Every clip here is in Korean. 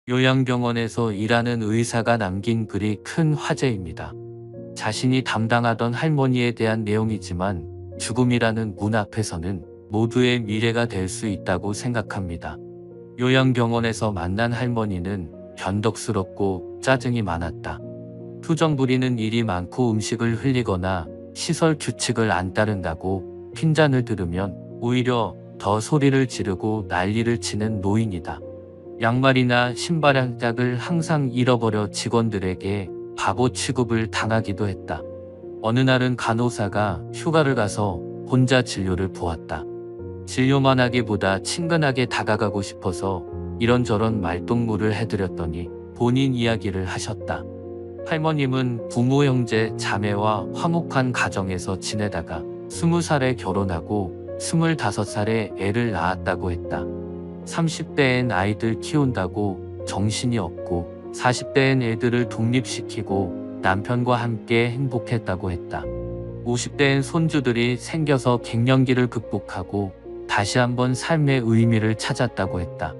요양병원에서 일하는 의사가 남긴 글이 큰 화제입니다. 자신이 담당하던 할머니에 대한 내용이지만 죽음이라는 문 앞에서는 모두의 미래가 될 수 있다고 생각합니다. 요양병원에서 만난 할머니는 변덕스럽고 짜증이 많았다. 투정 부리는 일이 많고 음식을 흘리거나 시설 규칙을 안 따른다고 핀잔을 들으면 오히려 더 소리를 지르고 난리를 치는 노인이다. 양말이나 신발 한 짝을 항상 잃어버려 직원들에게 바보 취급을 당하기도 했다. 어느 날은 간호사가 휴가를 가서 혼자 진료를 보았다. 진료만 하기보다 친근하게 다가가고 싶어서 이런저런 말동무를 해드렸더니 본인 이야기를 하셨다. 할머님은 부모 형제 자매와 화목한 가정에서 지내다가 20살에 결혼하고 25살에 애를 낳았다고 했다. 30대엔 아이들 키운다고 정신이 없고 40대엔 애들을 독립시키고 남편과 함께 행복했다고 했다. 50대엔 손주들이 생겨서 갱년기를 극복하고 다시 한번 삶의 의미를 찾았다고 했다.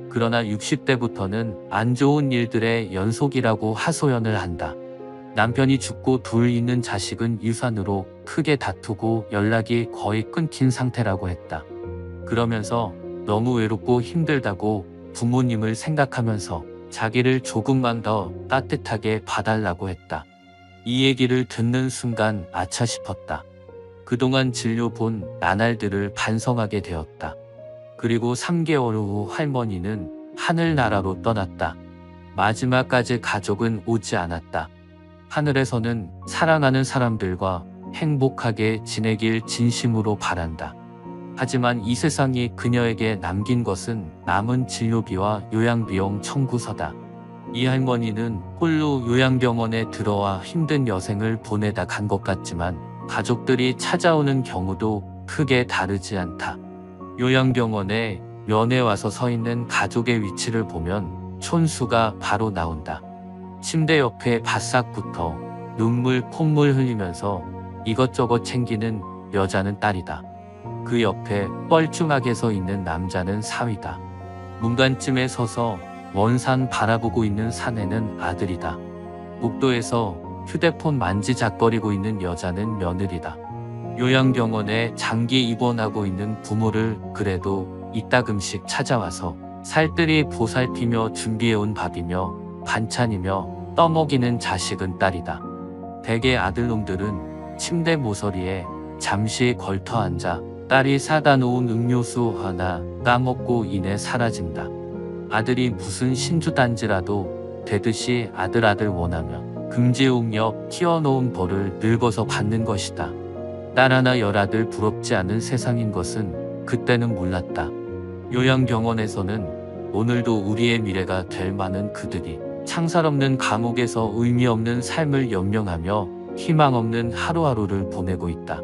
그러나 60대부터는 안 좋은 일들의 연속이라고 하소연을 한다. 남편이 죽고 둘 있는 자식은 유산으로 크게 다투고 연락이 거의 끊긴 상태라고 했다. 그러면서 너무 외롭고 힘들다고 부모님을 생각하면서 자기를 조금만 더 따뜻하게 봐달라고 했다. 이 얘기를 듣는 순간 아차 싶었다. 그동안 진료 본 나날들을 반성하게 되었다. 그리고 3개월 후 할머니는 하늘나라로 떠났다. 마지막까지 가족은 오지 않았다. 하늘에서는 사랑하는 사람들과 행복하게 지내길 진심으로 바란다. 하지만 이 세상이 그녀에게 남긴 것은 남은 진료비와 요양비용 청구서다. 이 할머니는 홀로 요양병원에 들어와 힘든 여생을 보내다 간 것 같지만 가족들이 찾아오는 경우도 크게 다르지 않다. 요양병원에 면회 와서 서 있는 가족의 위치를 보면 촌수가 바로 나온다. 침대 옆에 바싹 붙어 눈물 콧물 흘리면서 이것저것 챙기는 여자는 딸이다. 그 옆에 뻘쭘하게 서 있는 남자는 사위다. 문간쯤에 서서 먼 산 바라보고 있는 사내는 아들이다. 복도에서 휴대폰 만지작거리고 있는 여자는 며느리다. 요양병원에 장기 입원하고 있는 부모를 그래도 이따금씩 찾아와서 살뜰히 보살피며 준비해온 밥이며 반찬이며 떠먹이는 자식은 딸이다. 대개 아들놈들은 침대 모서리에 잠시 걸터 앉아 딸이 사다 놓은 음료수 하나 까먹고 이내 사라진다. 아들이 무슨 신주단지라도 되듯이 아들 원하며 금지옥력 키워놓은 벌을 늙어서 받는 것이다. 딸 하나 열아들 부럽지 않은 세상인 것은 그때는 몰랐다. 요양병원에서는 오늘도 우리의 미래가 될 많은 그들이 창살 없는 감옥에서 의미 없는 삶을 연명하며 희망 없는 하루하루를 보내고 있다.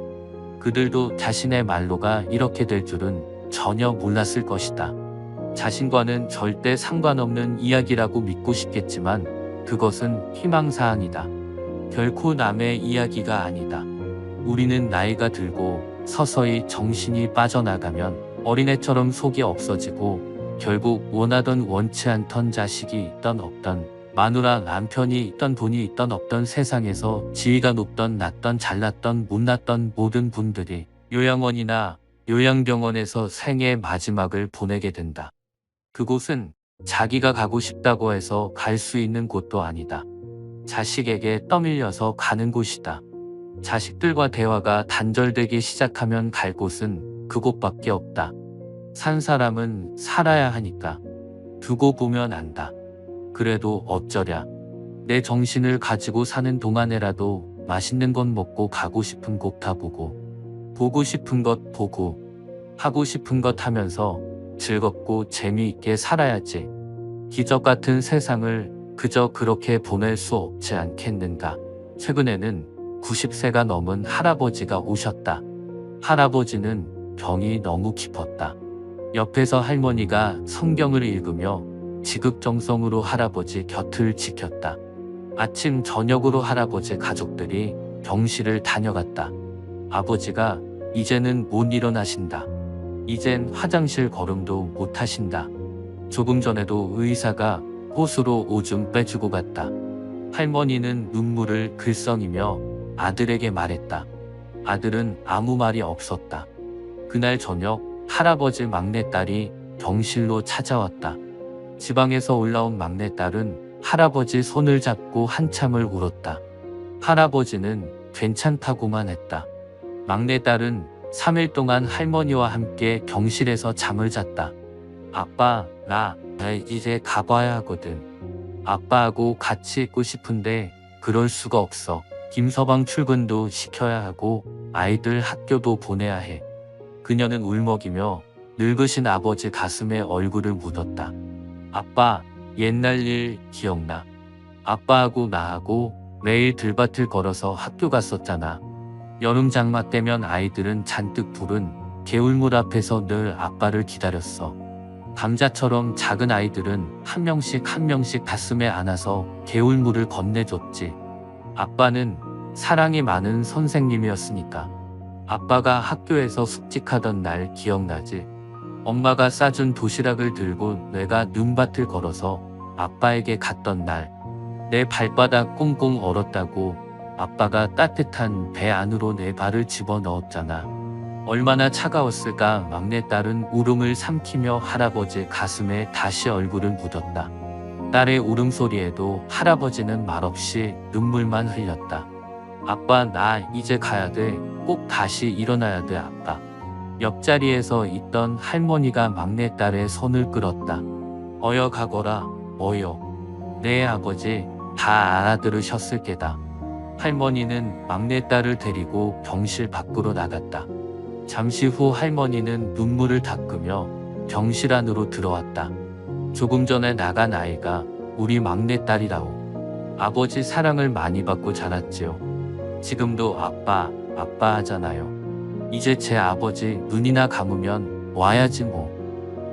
그들도 자신의 말로가 이렇게 될 줄은 전혀 몰랐을 것이다. 자신과는 절대 상관없는 이야기라고 믿고 싶겠지만 그것은 희망사항이다. 결코 남의 이야기가 아니다. 우리는 나이가 들고 서서히 정신이 빠져나가면 어린애처럼 속이 없어지고 결국 원하던 원치 않던 자식이 있던 없던 마누라 남편이 있던 돈이 있던 없던 세상에서 지위가 높던 낮던 잘났던 못났던 모든 분들이 요양원이나 요양병원에서 생의 마지막을 보내게 된다. 그곳은 자기가 가고 싶다고 해서 갈 수 있는 곳도 아니다. 자식에게 떠밀려서 가는 곳이다. 자식들과 대화가 단절되기 시작하면 갈 곳은 그곳밖에 없다. 산 사람은 살아야 하니까. 두고 보면 안다. 그래도 어쩌랴. 내 정신을 가지고 사는 동안에라도 맛있는 것 먹고 가고 싶은 곳 가보고 보고 싶은 것 보고 하고 싶은 것 하면서 즐겁고 재미있게 살아야지. 기적 같은 세상을 그저 그렇게 보낼 수 없지 않겠는가. 최근에는 90세가 넘은 할아버지가 오셨다. 할아버지는 병이 너무 깊었다. 옆에서 할머니가 성경을 읽으며 지극정성으로 할아버지 곁을 지켰다. 아침 저녁으로 할아버지 가족들이 병실을 다녀갔다. 아버지가 이제는 못 일어나신다. 이젠 화장실 걸음도 못 하신다. 조금 전에도 의사가 호수로 오줌 빼주고 갔다. 할머니는 눈물을 글썽이며 아들에게 말했다. 아들은 아무 말이 없었다. 그날 저녁 할아버지 막내딸이 병실로 찾아왔다. 지방에서 올라온 막내딸은 할아버지 손을 잡고 한참을 울었다. 할아버지는 괜찮다고만 했다. 막내딸은 3일 동안 할머니와 함께 병실에서 잠을 잤다. 아빠, 나 이제 가봐야 하거든. 아빠하고 같이 있고 싶은데 그럴 수가 없어. 김서방 출근도 시켜야 하고 아이들 학교도 보내야 해. 그녀는 울먹이며 늙으신 아버지 가슴에 얼굴을 묻었다. 아빠, 옛날 일 기억나? 아빠하고 나하고 매일 들밭을 걸어서 학교 갔었잖아. 여름 장마 때면 아이들은 잔뜩 부른 개울물 앞에서 늘 아빠를 기다렸어. 감자처럼 작은 아이들은 한 명씩 가슴에 안아서 개울물을 건네줬지. 아빠는 사랑이 많은 선생님이었으니까. 아빠가 학교에서 숙직하던 날 기억나지? 엄마가 싸준 도시락을 들고 내가 눈밭을 걸어서 아빠에게 갔던 날. 내 발바닥 꽁꽁 얼었다고 아빠가 따뜻한 배 안으로 내 발을 집어넣었잖아. 얼마나 차가웠을까. 막내딸은 울음을 삼키며 할아버지 가슴에 다시 얼굴을 묻었다. 딸의 울음소리에도 할아버지는 말없이 눈물만 흘렸다. 아빠, 나 이제 가야 돼. 꼭 다시 일어나야 돼, 아빠. 옆자리에서 있던 할머니가 막내딸의 손을 끌었다. 어여 가거라, 어여. 네 아버지 다 알아들으셨을 게다. 할머니는 막내딸을 데리고 병실 밖으로 나갔다. 잠시 후 할머니는 눈물을 닦으며 병실 안으로 들어왔다. 조금 전에 나간 아이가 우리 막내딸이라오. 아버지 사랑을 많이 받고 자랐지요. 지금도 아빠, 아빠 하잖아요. 이제 제 아버지 눈이나 감으면 와야지 뭐.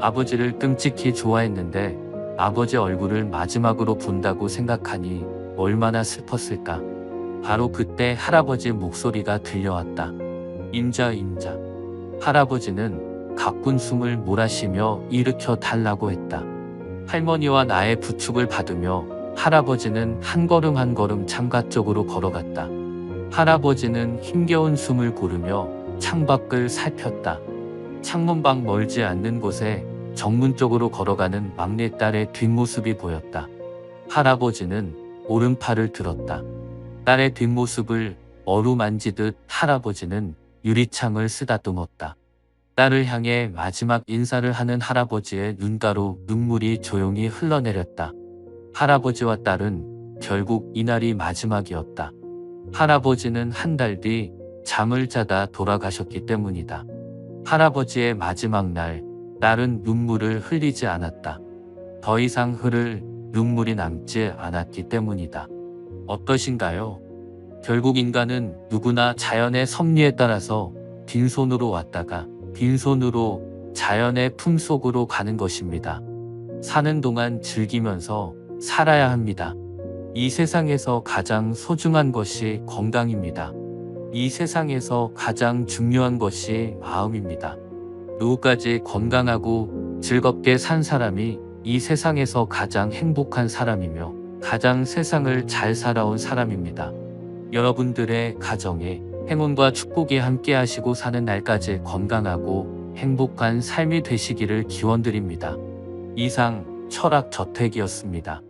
아버지를 끔찍히 좋아했는데 아버지 얼굴을 마지막으로 본다고 생각하니 얼마나 슬펐을까. 바로 그때 할아버지 목소리가 들려왔다. 임자. 할아버지는 가쁜 숨을 몰아쉬며 일으켜 달라고 했다. 할머니와 나의 부축을 받으며 할아버지는 한 걸음 한 걸음 창가 쪽으로 걸어갔다. 할아버지는 힘겨운 숨을 고르며 창밖을 살폈다. 창문 밖 멀지 않는 곳에 정문 쪽으로 걸어가는 막내딸의 뒷모습이 보였다. 할아버지는 오른팔을 들었다. 딸의 뒷모습을 어루만지듯 할아버지는 유리창을 쓰다듬었다. 딸을 향해 마지막 인사를 하는 할아버지의 눈가로 눈물이 조용히 흘러내렸다. 할아버지와 딸은 결국 이날이 마지막이었다. 할아버지는 한 달 뒤 잠을 자다 돌아가셨기 때문이다. 할아버지의 마지막 날, 딸은 눈물을 흘리지 않았다. 더 이상 흐를 눈물이 남지 않았기 때문이다. 어떠신가요? 결국 인간은 누구나 자연의 섭리에 따라서 빈손으로 왔다가 빈손으로 자연의 품속으로 가는 것입니다. 사는 동안 즐기면서 살아야 합니다. 이 세상에서 가장 소중한 것이 건강입니다. 이 세상에서 가장 중요한 것이 마음입니다. 누구까지 건강하고 즐겁게 산 사람이 이 세상에서 가장 행복한 사람이며 가장 세상을 잘 살아온 사람입니다. 여러분들의 가정에 행운과 축복이 함께 하시고 사는 날까지 건강하고 행복한 삶이 되시기를 기원드립니다. 이상 철학저택이었습니다.